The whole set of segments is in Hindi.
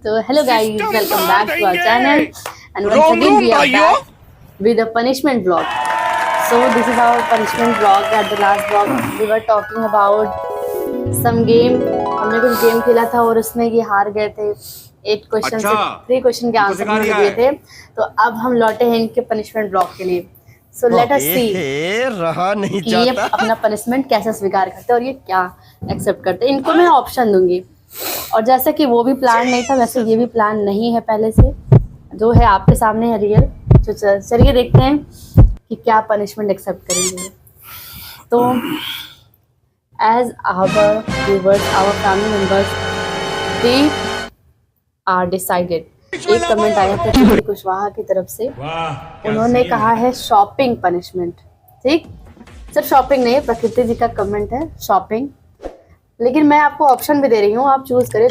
So hello guys, welcome back to our channel and once again we are back with a punishment vlog. So this is our punishment vlog. At the last vlog we were talking about some game. हमने कुछ गेम खेला था और उसमें ये हार गए थे। 8 क्वेश्चन से 3 क्वेश्चन के आंसर हमने दिए थे। तो अब हम लौटे हैं इनके पनिशमेंट ब्लॉक के लिए। सो लेट अस सी रहा नहीं कि ये अपना पनिशमेंट कैसे स्वीकार करते हैं और ये क्या एक्सेप्ट करते हैं। इनको मैं ऑप्शन दूंगी और जैसा कि वो भी प्लान नहीं था वैसे ये भी प्लान नहीं है पहले से, जो है आपके सामने है रियल। तो चलिए देखते हैं कि क्या पनिशमेंट एक्सेप्ट करेंगे। तो as our viewers, our family members, they are decided. एक कमेंट आया था प्रकृति कुशवाहा की तरफ से, उन्होंने कहा है शॉपिंग पनिशमेंट। ठीक, सिर्फ शॉपिंग नहीं है, प्रकृति जी का कमेंट है शॉपिंग। लेकिन मैं आपको ऑप्शन भी दे रही हूँ, आप चूज करें,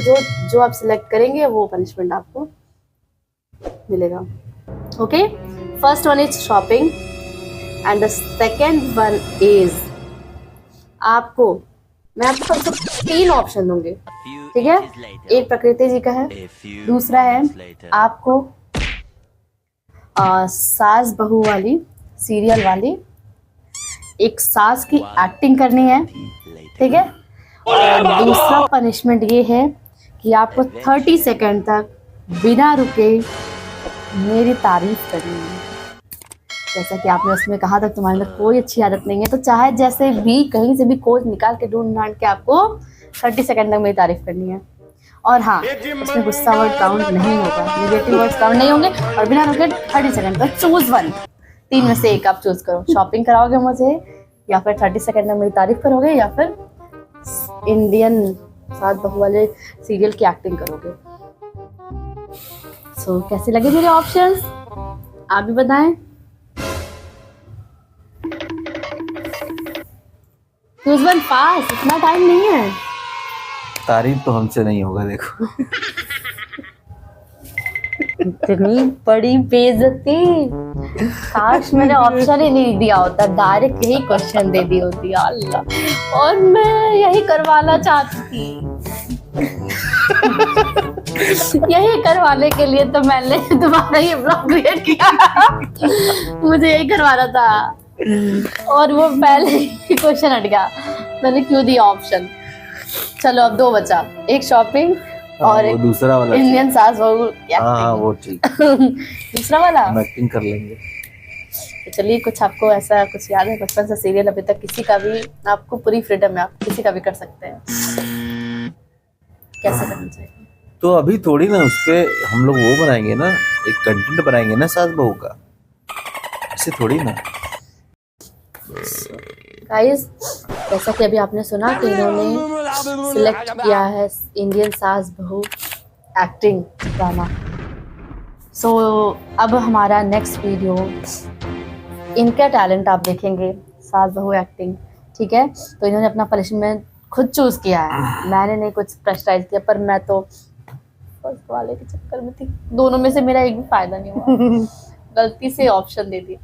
जो आप सिलेक्ट करेंगे वो पनिशमेंट आपको मिलेगा। Okay, first one is shopping and the second one is मैं आपको सबसे 3 ऑप्शन दूंगी। ठीक है, एक प्रकृति जी का है, दूसरा है आपको सास बहू वाली सीरियल वाली, एक सास की एक्टिंग करनी है। ठीक है, और दूसरा पनिशमेंट ये है कि आपको 30 सेकंड तक बिना रुके मेरी तारीफ करनी है। जैसा कि आपने उसमें कहा था तुम्हारे अंदर कोई अच्छी आदत नहीं है, तो चाहे जैसे भी कहीं से भी खोज निकाल के ढूंढ के आपको 30 सेकंड तक मेरी तारीफ करनी है। और हाँ, उसमें गुस्सा वर्ड काउंट नहीं होगा, नेगेटिव वर्ड्स काउंट नहीं होंगे, और बिना रुके 30 सेकंड तक चूज वन, 3 में से एक आप चूज करो। शॉपिंग कराओगे मुझे, या फिर 30 सेकंड में मेरी तारीफ करोगे, या फिर इंडियन सास बहू वाले सीरियल की एक्टिंग करोगे। सो कैसे लगे मेरे ऑप्शंस, आप भी बताएं। चूज वन फास्ट, इतना टाइम नहीं है। तारीफ तो हमसे नहीं होगा, देखो। इतनी बड़ी बेइज्जती, काश मैंने ऑप्शन ही नहीं दिया होता, डायरेक्ट यही क्वेश्चन दे दी होती। अल्लाह, और मैं यही करवाना चाहती थी। यही करवाने के लिए तो मैंने तुम्हारा ये ब्लॉग क्रिएट किया। मुझे यही करवाना था और वो पहले ही क्वेश्चन हट गया, मैंने क्यों दिया ऑप्शन। चलो अब 2 बचा, एक शॉपिंग और एक दूसरा वाला इंडियन सास बहू। हाँ वो ठीक। दूसरा वाला हम एक्टिंग कर लेंगे। तो चलिए, कुछ आपको ऐसा कुछ याद है बचपन से सीरियल अभी तक? किसी का भी, आपको पूरी फ्रीडम है, आप किसी का भी कर सकते हैं। कैसे करना चाहिए? तो अभी थोड़ी ना उस पे हम लोग वो बनाएंगे ना, एक कंटेंट बनाएंगे ना सास बहू का, ऐसे थोड़ी ना। गाइस, जैसा कि अभी आपने सुना कि इन्होंने सिलेक्ट किया है इंडियन सास बहू एक्टिंग ड्रामा। सो अब हमारा नेक्स्ट वीडियो इनका टैलेंट आप देखेंगे, सास बहू एक्टिंग। ठीक है, तो इन्होंने अपना पनिशमेंट खुद चूज किया है, मैंने नहीं कुछ प्रेशराइज किया, पर मैं तो फर्स्ट वाले के चक्कर में थी। दोनों में से मेरा एक भी फायदा नहीं हुआ। गलती से ऑप्शन दे दी,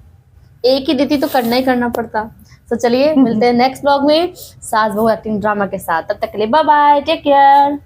एक ही देती तो करना ही करना पड़ता। तो चलिए मिलते हैं नेक्स्ट ब्लॉग में सास बहू एक्टिंग ड्रामा के साथ। तब तक के लिए बाय बाय, टेक केयर।